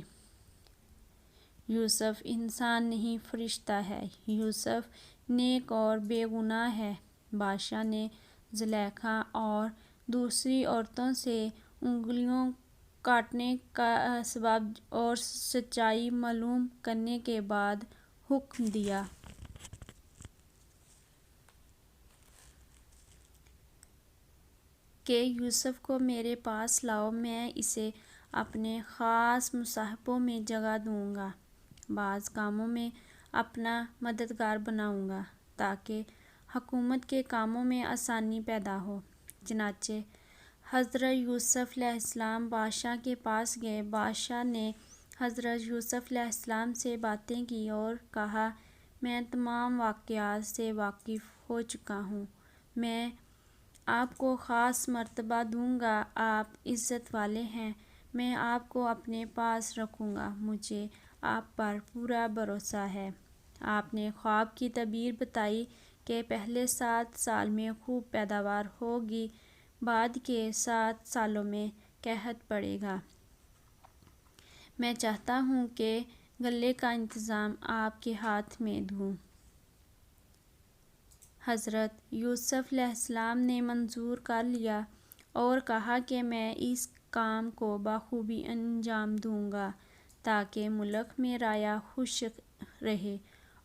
یوسف انسان نہیں فرشتہ ہے۔ یوسف نیک اور بے گناہ ہے۔ بادشاہ نے زلیخا اور دوسری عورتوں سے انگلیوں کاٹنے کا اسباب اور سچائی معلوم کرنے کے بعد حکم دیا کہ یوسف کو میرے پاس لاؤ، میں اسے اپنے خاص مصاحبوں میں جگہ دوں گا، بعض کاموں میں اپنا مددگار بناؤں گا تاکہ حکومت کے کاموں میں آسانی پیدا ہو۔ چنانچہ حضرت یوسف علیہ السلام بادشاہ کے پاس گئے۔ بادشاہ نے حضرت یوسف علیہ السلام سے باتیں کی اور کہا، میں تمام واقعات سے واقف ہو چکا ہوں، میں آپ کو خاص مرتبہ دوں گا، آپ عزت والے ہیں، میں آپ کو اپنے پاس رکھوں گا، مجھے آپ پر پورا بھروسہ ہے۔ آپ نے خواب کی تعبیر بتائی کہ پہلے 7 سال میں خوب پیداوار ہوگی، بعد کے 7 سالوں میں قحط پڑے گا۔ میں چاہتا ہوں کہ غلے کا انتظام آپ کے ہاتھ میں دوں۔ حضرت یوسف علیہ السلام نے منظور کر لیا اور کہا کہ میں اس کام کو بخوبی انجام دوں گا تاکہ ملک میں رعایا خوش رہے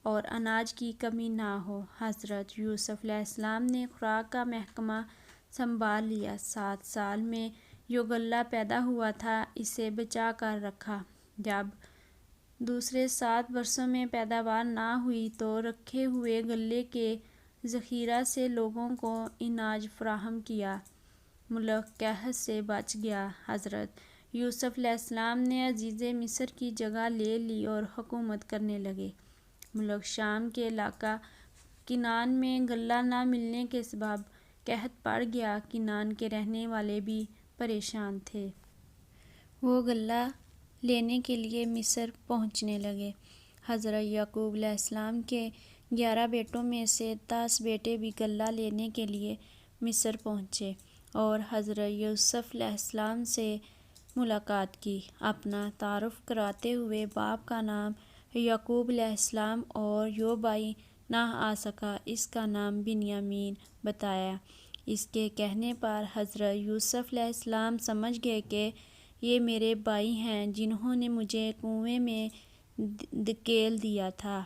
اور اناج کی کمی نہ ہو۔ حضرت یوسف علیہ السلام نے خوراک کا محکمہ سنبھال لیا۔ 7 سال میں جو غلہ پیدا ہوا تھا اسے بچا کر رکھا۔ جب دوسرے 7 برسوں میں پیداوار نہ ہوئی تو رکھے ہوئے غلے کے ذخیرہ سے لوگوں کو اناج فراہم کیا، ملک قحط سے بچ گیا۔ حضرت یوسف علیہ السلام نے عزیز مصر کی جگہ لے لی اور حکومت کرنے لگے۔ ملک شام کے علاقہ کنعان میں غلہ نہ ملنے کے سبب قحط پڑ گیا۔ کنعان کے رہنے والے بھی پریشان تھے۔ وہ غلہ لینے کے لیے مصر پہنچنے لگے۔ حضرت یعقوب علیہ السلام کے 11 بیٹوں میں سے 10 بیٹے بھی غلہ لینے کے لیے مصر پہنچے اور حضرت یوسف علیہ السلام سے ملاقات کی۔ اپنا تعارف کراتے ہوئے باپ کا نام یعقوب علیہ السلام اور جو بھائی نہ آ سکا اس کا نام بنیامین بتایا۔ اس کے کہنے پر حضرت یوسف علیہ السلام سمجھ گئے کہ یہ میرے بھائی ہیں جنہوں نے مجھے کنویں میں دھکیل دیا تھا۔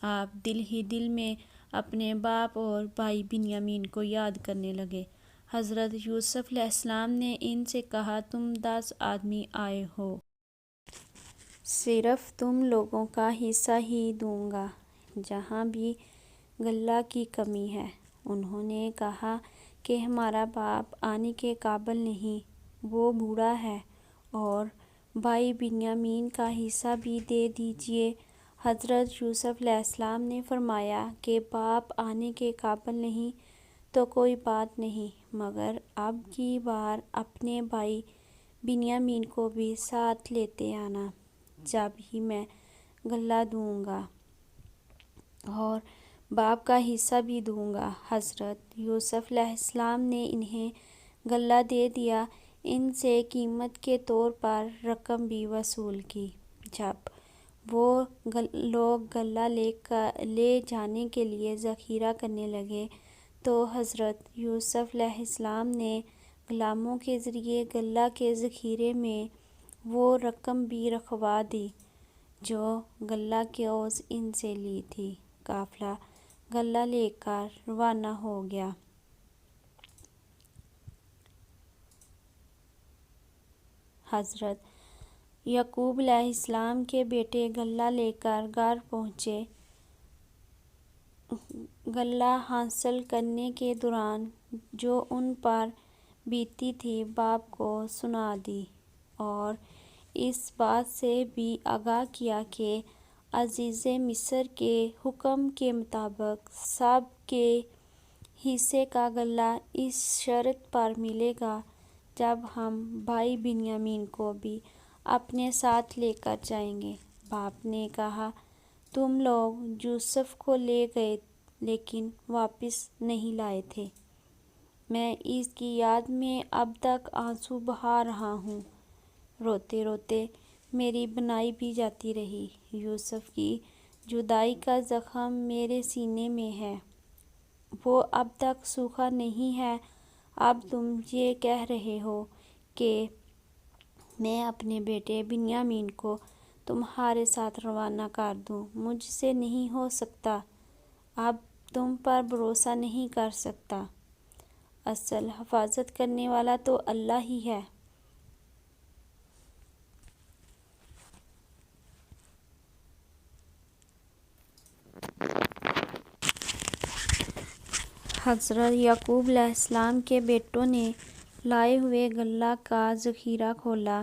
آپ دل ہی دل میں اپنے باپ اور بھائی بنیامین کو یاد کرنے لگے۔ حضرت یوسف علیہ السلام نے ان سے کہا، تم 10 آدمی آئے ہو، صرف تم لوگوں کا حصہ ہی دوں گا جہاں بھی غلہ کی کمی ہے۔ انہوں نے کہا کہ ہمارا باپ آنے کے قابل نہیں، وہ بوڑھا ہے، اور بھائی بنیامین کا حصہ بھی دے دیجیے۔ حضرت یوسف علیہ السلام نے فرمایا کہ باپ آنے کے قابل نہیں تو کوئی بات نہیں، مگر اب کی بار اپنے بھائی بنیامین کو بھی ساتھ لیتے آنا، جب ہی میں غلہ دوں گا اور باپ کا حصہ بھی دوں گا۔ حضرت یوسف علیہ السلام نے انہیں غلہ دے دیا، ان سے قیمت کے طور پر رقم بھی وصول کی۔ جب وہ لوگ غلہ لے جانے کے لیے ذخیرہ کرنے لگے تو حضرت یوسف علیہ السلام نے غلاموں کے ذریعے غلہ کے ذخیرے میں وہ رقم بھی رکھوا دی جو غلہ کے عوض ان سے لی تھی۔ قافلہ غلہ لے کر روانہ ہو گیا۔ حضرت یعقوب علیہ السلام کے بیٹے غلہ لے کر گھر پہنچے۔ غلہ حاصل کرنے کے دوران جو ان پر بیتی تھی باپ کو سنا دی اور اس بات سے بھی آگاہ کیا کہ عزیز مصر کے حکم کے مطابق سب کے حصے کا غلہ اس شرط پر ملے گا جب ہم بھائی بنیامین کو بھی اپنے ساتھ لے کر جائیں گے۔ باپ نے کہا، تم لوگ یوسف کو لے گئے لیکن واپس نہیں لائے تھے، میں اس کی یاد میں اب تک آنسو بہا رہا ہوں، روتے روتے میری بنائی بھی جاتی رہی۔ یوسف کی جدائی کا زخم میرے سینے میں ہے، وہ اب تک سوکھا نہیں ہے۔ اب تم یہ کہہ رہے ہو کہ میں اپنے بیٹے بنیامین کو تمہارے ساتھ روانہ کر دوں، مجھ سے نہیں ہو سکتا، اب تم پر بھروسہ نہیں کر سکتا۔ اصل حفاظت کرنے والا تو اللہ ہی ہے۔ حضرت یعقوب علیہ السلام کے بیٹوں نے لائے ہوئے غلہ کا ذخیرہ کھولا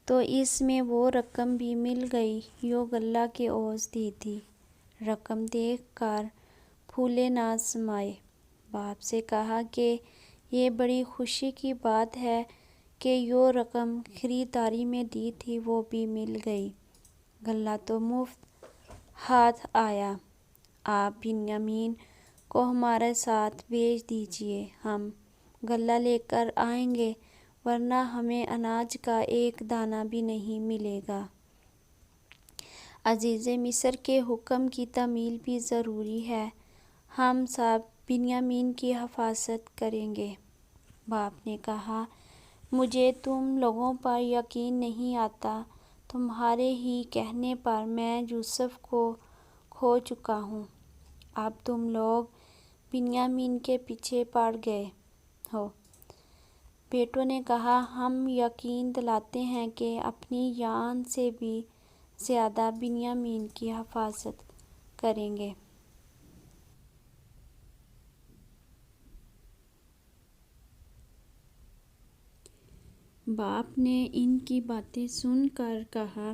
تو اس میں وہ رقم بھی مل گئی جو غلہ کے عوض دی تھی۔ رقم دیکھ کر پھولے نہ سمائے۔ باپ سے کہا کہ یہ بڑی خوشی کی بات ہے کہ جو رقم خریداری میں دی تھی وہ بھی مل گئی، غلہ تو مفت ہاتھ آیا۔ آپ بنیامین کو ہمارے ساتھ بھیج دیجیے، ہم غلہ لے کر آئیں گے، ورنہ ہمیں اناج کا ایک دانہ بھی نہیں ملے گا۔ عزیز مصر کے حکم کی تعمیل بھی ضروری ہے، ہم سب بنیامین کی حفاظت کریں گے۔ باپ نے کہا، مجھے تم لوگوں پر یقین نہیں آتا، تمہارے ہی کہنے پر میں یوسف کو کھو چکا ہوں، اب تم لوگ بنیامین کے پیچھے پڑ گئے ہو۔ بیٹوں نے کہا، ہم یقین دلاتے ہیں کہ اپنی جان سے بھی زیادہ بنیامین کی حفاظت کریں گے۔ باپ نے ان کی باتیں سن کر کہا،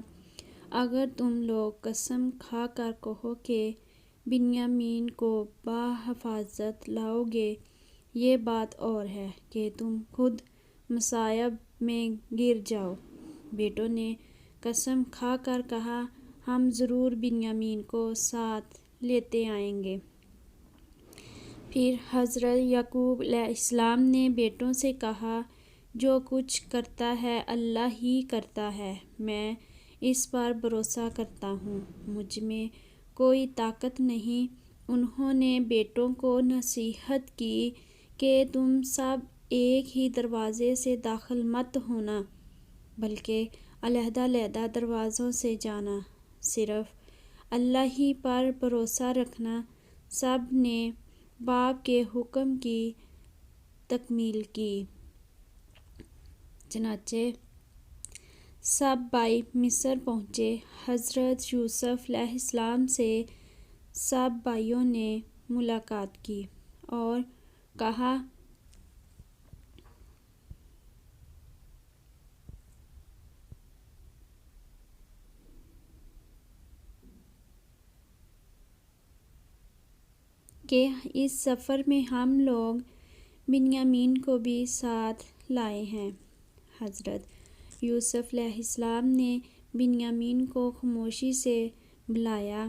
اگر تم لوگ قسم کھا کر کہو کہ بنیامین کو بحفاظت لاؤ گے، یہ بات اور ہے کہ تم خود مصائب میں گر جاؤ۔ بیٹوں نے قسم کھا کر کہا، ہم ضرور بنیامین کو ساتھ لیتے آئیں گے۔ پھر حضرت یعقوب علیہ السلام نے بیٹوں سے کہا، جو کچھ کرتا ہے اللہ ہی کرتا ہے، میں اس پر بھروسہ کرتا ہوں، مجھ میں کوئی طاقت نہیں۔ انہوں نے بیٹوں کو نصیحت کی کہ تم سب ایک ہی دروازے سے داخل مت ہونا، بلکہ علیحدہ علیحدہ دروازوں سے جانا، صرف اللہ ہی پر بھروسہ رکھنا۔ سب نے باپ کے حکم کی تکمیل کی۔ چنانچہ سب بھائی مصر پہنچے۔ حضرت یوسف علیہ السلام سے سب بھائیوں نے ملاقات کی اور کہا، کہ اس سفر میں ہم لوگ بنیامین کو بھی ساتھ لائے ہیں۔ حضرت یوسف علیہ السلام نے بنیامین کو خاموشی سے بلایا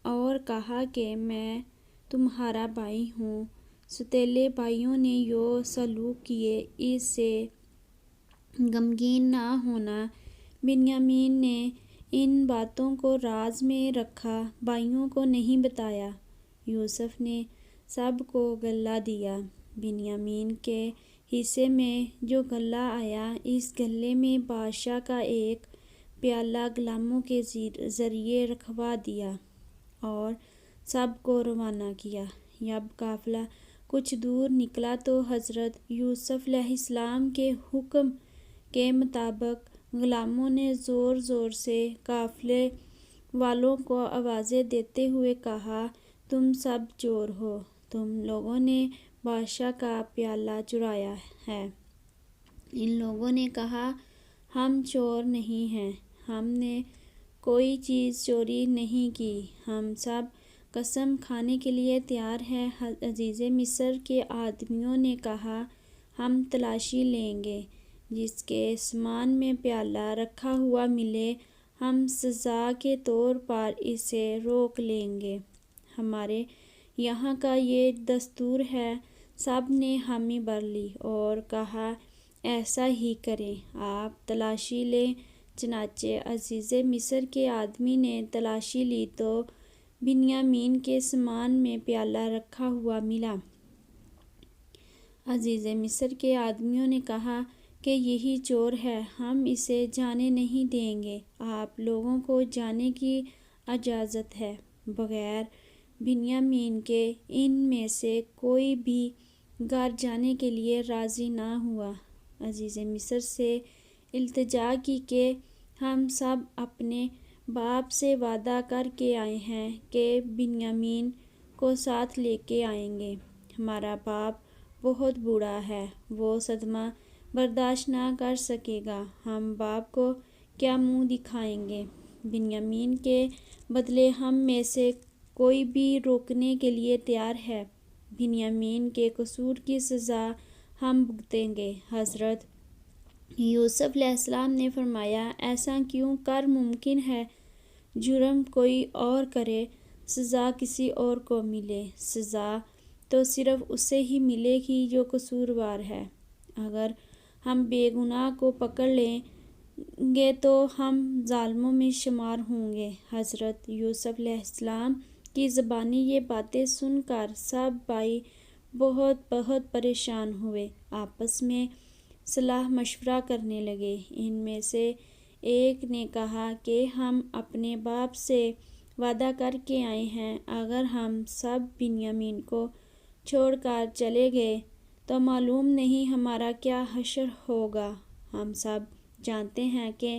اور کہا کہ میں تمہارا بھائی ہوں۔ سوتیلے بھائیوں نے جو سلوک کیے اس سے غمگین نہ ہونا۔ بنیامین نے ان باتوں کو راز میں رکھا، بھائیوں کو نہیں بتایا۔ یوسف نے سب کو غلہ دیا۔ بنیامین کے حصے میں جو غلہ آیا، اس غلے میں بادشاہ کا ایک پیالہ غلاموں کے ذریعے رکھوا دیا اور سب کو روانہ کیا۔ جب قافلہ کچھ دور نکلا تو حضرت یوسف علیہ السلام کے حکم کے مطابق غلاموں نے زور زور سے قافلے والوں کو آوازیں دیتے ہوئے کہا، تم سب چور ہو، تم لوگوں نے بادشاہ کا پیالہ چرایا ہے۔ ان لوگوں نے کہا، ہم چور نہیں ہیں، ہم نے کوئی چیز چوری نہیں کی، ہم سب قسم کھانے کے لیے تیار ہیں۔ عزیز مصر کے آدمیوں نے کہا، ہم تلاشی لیں گے، جس کے سامان میں پیالہ رکھا ہوا ملے، ہم سزا کے طور پر اسے روک لیں گے، ہمارے یہاں کا یہ دستور ہے۔ سب نے حامی بھر لی اور کہا، ایسا ہی کریں، آپ تلاشی لیں، چنانچہ عزیز مصر کے آدمی نے تلاشی لی تو بنیامین کے سامان میں پیالہ رکھا ہوا ملا۔ عزیز مصر کے آدمیوں نے کہا کہ یہی چور ہے، ہم اسے جانے نہیں دیں گے، آپ لوگوں کو جانے کی اجازت ہے۔ بغیر بنیامین کے ان میں سے کوئی بھی گھر جانے کے لیے راضی نہ ہوا۔ عزیز مصر سے التجا کی کہ ہم سب اپنے باپ سے وعدہ کر کے آئے ہیں کہ بنیامین کو ساتھ لے کے آئیں گے۔ ہمارا باپ بہت بوڑھا ہے، وہ صدمہ برداشت نہ کر سکے گا، ہم باپ کو کیا منہ دکھائیں گے؟ بنیامین کے بدلے ہم میں سے کوئی بھی روکنے کے لیے تیار ہے، بنیامین کے قصور کی سزا ہم بھگتیں گے۔ حضرت یوسف علیہ السلام نے فرمایا، ایسا کیوں کر ممکن ہے؟ جرم کوئی اور کرے، سزا کسی اور کو ملے، سزا تو صرف اسے ہی ملے گی جو قصوروار ہے۔ اگر ہم بے گناہ کو پکڑ لیں گے تو ہم ظالموں میں شمار ہوں گے۔ حضرت یوسف علیہ السلام کی زبانی یہ باتیں سن کر سب بھائی بہت پریشان ہوئے، آپس میں صلاح مشورہ کرنے لگے۔ ان میں سے ایک نے کہا کہ ہم اپنے باپ سے وعدہ کر کے آئے ہیں، اگر ہم سب بنیامین کو چھوڑ کر چلے گئے تو معلوم نہیں ہمارا کیا حشر ہوگا۔ ہم سب جانتے ہیں کہ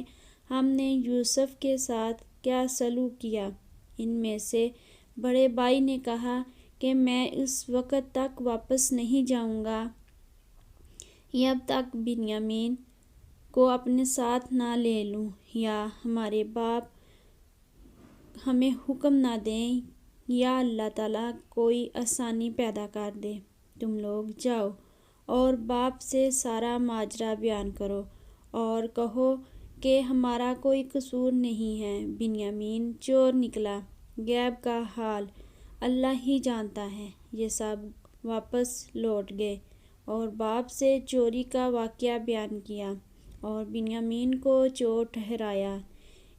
ہم نے یوسف کے ساتھ کیا سلوک کیا۔ ان میں سے بڑے بھائی نے کہا کہ میں اس وقت تک واپس نہیں جاؤں گا جب تک بنیامین کو اپنے ساتھ نہ لے لوں، یا ہمارے باپ ہمیں حکم نہ دیں یا اللہ تعالیٰ کوئی آسانی پیدا کر دے۔ تم لوگ جاؤ اور باپ سے سارا ماجرا بیان کرو اور کہو کہ ہمارا کوئی قصور نہیں ہے، بنیامین چور نکلا، غیب کا حال اللہ ہی جانتا ہے۔ یہ سب واپس لوٹ گئے اور باپ سے چوری کا واقعہ بیان کیا اور بنیامین کو چور ٹھہرایا۔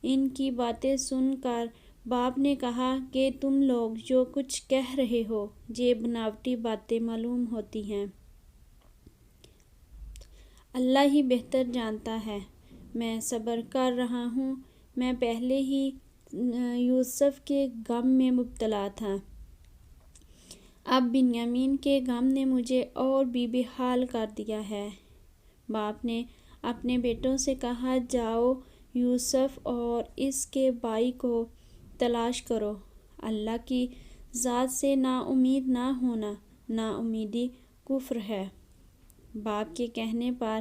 ان کی باتیں سن کر باپ نے کہا کہ تم لوگ جو کچھ کہہ رہے ہو یہ بناوٹی باتیں معلوم ہوتی ہیں، اللہ ہی بہتر جانتا ہے۔ میں صبر کر رہا ہوں، میں پہلے ہی یوسف کے غم میں مبتلا تھا، اب بنیامین کے غم نے مجھے اور بھی بے حال کر دیا ہے۔ باپ نے اپنے بیٹوں سے کہا، جاؤ یوسف اور اس کے بھائی کو تلاش کرو، اللہ کی ذات سے نا امید نہ ہونا، نا امیدی کفر ہے۔ باپ کے کہنے پر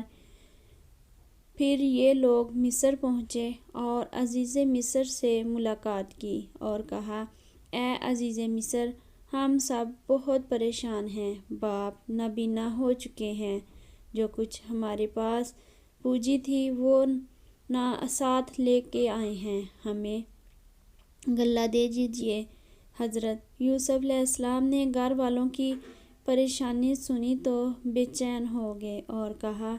پھر یہ لوگ مصر پہنچے اور عزیز مصر سے ملاقات کی اور کہا، اے عزیز مصر، ہم سب بہت پریشان ہیں، باپ نابینا ہو چکے ہیں، جو کچھ ہمارے پاس پونجی تھی وہ ساتھ لے کے آئے ہیں، ہمیں غلہ دے دیجیے۔ حضرت یوسف علیہ السلام نے گھر والوں کی پریشانی سنی تو بے چین ہو گئے اور کہا،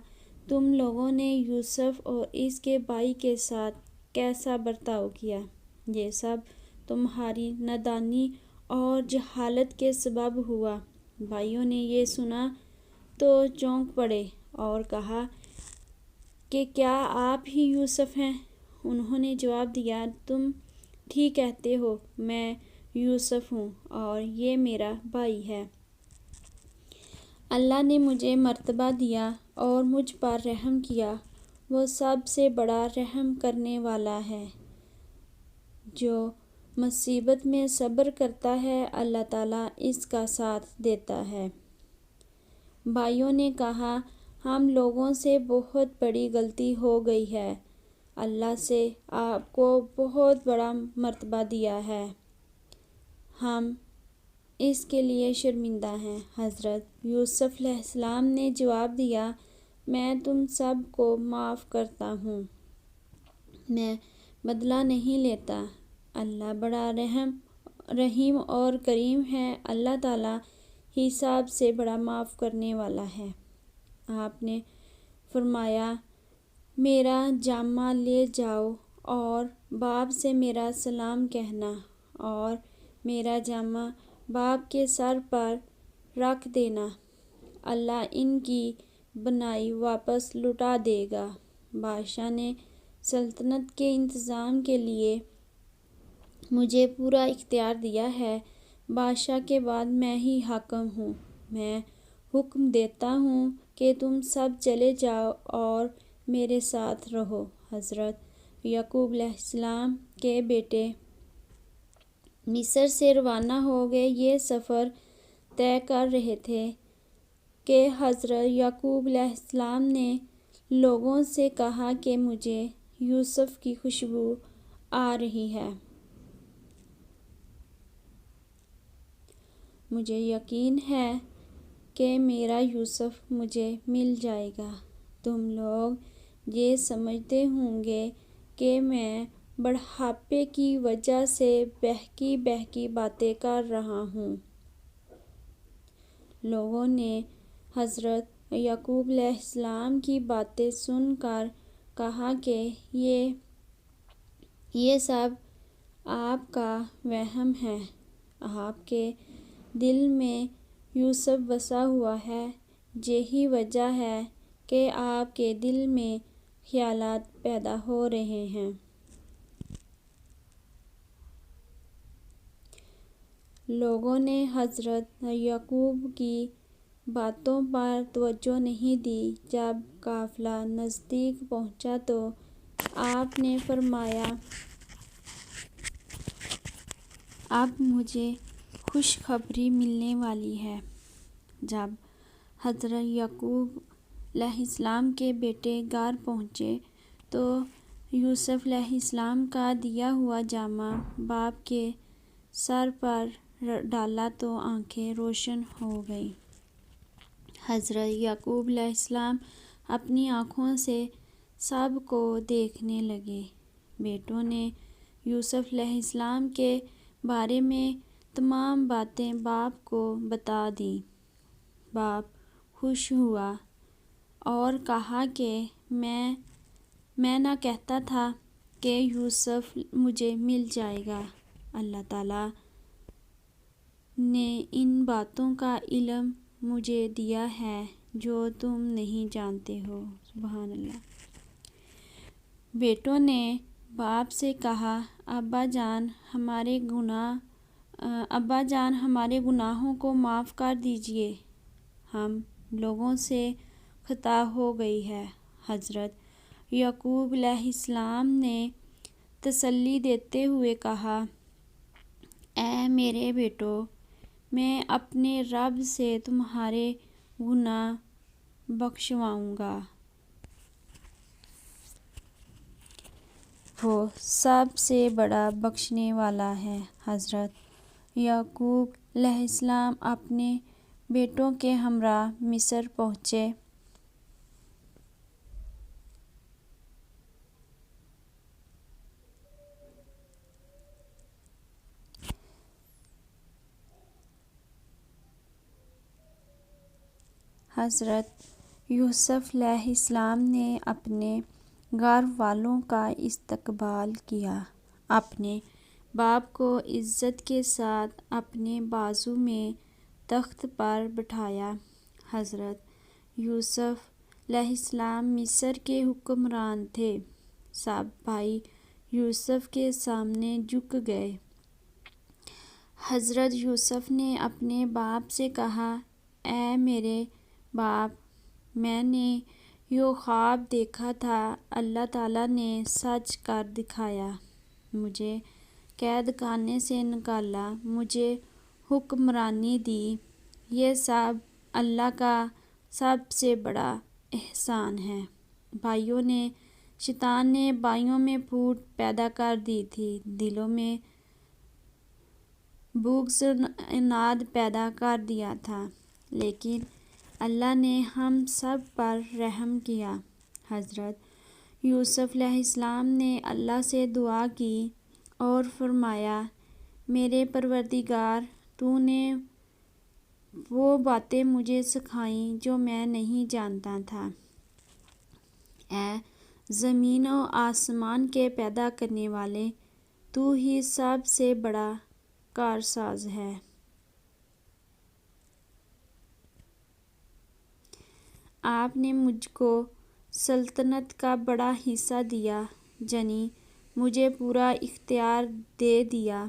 تم لوگوں نے یوسف اور اس کے بھائی کے ساتھ کیسا برتاؤ کیا؟ یہ سب تمہاری نادانی اور جہالت کے سبب ہوا۔ بھائیوں نے یہ سنا تو چونک پڑے اور کہا کہ کیا آپ ہی یوسف ہیں؟ انہوں نے جواب دیا، تم ٹھیک کہتے ہو، میں یوسف ہوں اور یہ میرا بھائی ہے۔ اللہ نے مجھے مرتبہ دیا اور مجھ پر رحم کیا، وہ سب سے بڑا رحم کرنے والا ہے۔ جو مصیبت میں صبر کرتا ہے اللہ تعالیٰ اس کا ساتھ دیتا ہے۔ بھائیوں نے کہا، ہم لوگوں سے بہت بڑی غلطی ہو گئی ہے، اللہ سے آپ کو بہت بڑا مرتبہ دیا ہے، ہم اس کے لیے شرمندہ ہیں۔ حضرت یوسف علیہ السلام نے جواب دیا، میں تم سب کو معاف کرتا ہوں، میں بدلہ نہیں لیتا، اللہ بڑا رحیم اور کریم ہے، اللہ تعالیٰ ہی سب سے بڑا معاف کرنے والا ہے۔ آپ نے فرمایا، میرا جامہ لے جاؤ اور باپ سے میرا سلام کہنا، اور میرا جامہ باپ کے سر پر رکھ دینا۔ اللہ ان کی بنائی واپس لوٹا دے گا۔ بادشاہ نے سلطنت کے انتظام کے لیے مجھے پورا اختیار دیا ہے۔ بادشاہ کے بعد میں ہی حاکم ہوں۔ میں حکم دیتا ہوں کہ تم سب چلے جاؤ اور میرے ساتھ رہو۔ حضرت یعقوب علیہ السلام کے بیٹے مصر سے روانہ ہو گئے۔ یہ سفر طے کر رہے تھے کہ حضرت یعقوب علیہ السلام نے لوگوں سے کہا کہ مجھے یوسف کی خوشبو آ رہی ہے۔ مجھے یقین ہے کہ میرا یوسف مجھے مل جائے گا۔ تم لوگ یہ سمجھتے ہوں گے کہ میں بڑھاپے کی وجہ سے بہکی بہکی باتیں کر رہا ہوں۔ لوگوں نے حضرت یعقوب علیہ السلام کی باتیں سن کر کہا کہ یہ سب آپ کا وہم ہے۔ آپ کے دل میں یوسف بسا ہوا ہے، یہی وجہ ہے کہ آپ کے دل میں خیالات پیدا ہو رہے ہیں۔ لوگوں نے حضرت یعقوب کی باتوں پر توجہ نہیں دی۔ جب قافلہ نزدیک پہنچا تو آپ نے فرمایا، اب مجھے خوشخبری ملنے والی ہے۔ جب حضرت یعقوب علیہ السلام کے بیٹے غار پہنچے تو یوسف علیہ السلام کا دیا ہوا جامہ باپ کے سر پر ڈالا تو آنکھیں روشن ہو گئیں۔ حضرت یعقوب علیہ السلام اپنی آنکھوں سے سب کو دیکھنے لگے۔ بیٹوں نے یوسف علیہ السلام کے بارے میں تمام باتیں باپ کو بتا دیں۔ باپ خوش ہوا اور کہا کہ میں نہ کہتا تھا کہ یوسف مجھے مل جائے گا۔ اللہ تعالیٰ نے ان باتوں کا علم مجھے دیا ہے جو تم نہیں جانتے ہو۔ سبحان اللہ۔ بیٹوں نے باپ سے کہا، ابا جان ہمارے گناہوں کو معاف کر دیجیے، ہم لوگوں سے خطا ہو گئی ہے۔ حضرت یعقوب علیہ السلام نے تسلی دیتے ہوئے کہا، اے میرے بیٹو، میں اپنے رب سے تمہارے گناہ بخشواؤں گا۔ وہ سب سے بڑا بخشنے والا ہے۔ حضرت یعقوب علیہ السلام اپنے بیٹوں کے ہمراہ مصر پہنچے۔ حضرت یوسف علیہ السلام نے اپنے گھر والوں کا استقبال کیا، اپنے باپ کو عزت کے ساتھ اپنے بازو میں تخت پر بٹھایا۔ حضرت یوسف علیہ السلام مصر کے حکمران تھے۔ سب بھائی یوسف کے سامنے جھک گئے۔ حضرت یوسف نے اپنے باپ سے کہا، اے میرے باپ، میں نے یہ خواب دیکھا تھا، اللہ تعالیٰ نے سچ کر دکھایا۔ مجھے قید خانے سے نکالا، مجھے حکمرانی دی۔ یہ سب اللہ کا سب سے بڑا احسان ہے۔ شیطان نے بھائیوں میں پھوٹ پیدا کر دی تھی، دلوں میں بغض و عناد پیدا کر دیا تھا، لیکن اللہ نے ہم سب پر رحم کیا۔ حضرت یوسف علیہ السلام نے اللہ سے دعا کی اور فرمایا، میرے پروردگار، تو نے وہ باتیں مجھے سکھائیں جو میں نہیں جانتا تھا۔ اے زمین و آسمان کے پیدا کرنے والے، تو ہی سب سے بڑا کارساز ہے۔ آپ نے مجھ کو سلطنت کا بڑا حصہ دیا، یعنی مجھے پورا اختیار دے دیا،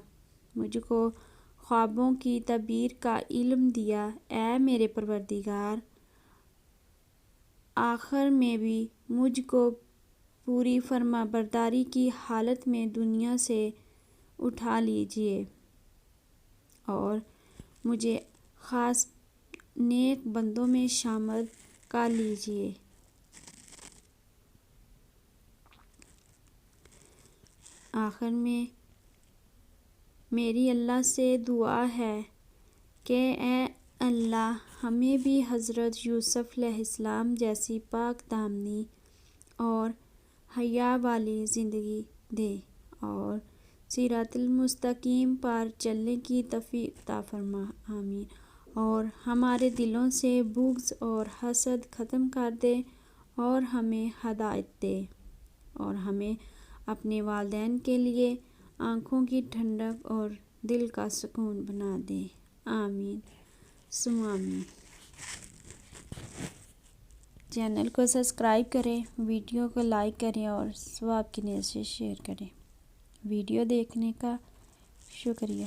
مجھ کو خوابوں کی تعبیر کا علم دیا۔ اے میرے پروردگار، آخر میں بھی مجھ کو پوری فرمانبرداری کی حالت میں دنیا سے اٹھا لیجیے اور مجھے خاص نیک بندوں میں شامل کر لیجیے۔ آخر میں میری اللہ سے دعا ہے کہ اے اللہ، ہمیں بھی حضرت یوسف علیہ السلام جیسی پاک دامنی اور حیا والی زندگی دے اور صراط المستقیم پر چلنے کی توفیق عطا فرما، آمین۔ اور ہمارے دلوں سے بغض اور حسد ختم کر دے اور ہمیں ہدایت دے اور ہمیں اپنے والدین کے لیے آنکھوں کی ٹھنڈک اور دل کا سکون بنا دے، آمین ثم آمین۔ چینل کو سبسکرائب کریں، ویڈیو کو لائک کریں اور ثواب کی نیت سے شیئر کریں۔ ویڈیو دیکھنے کا شکریہ۔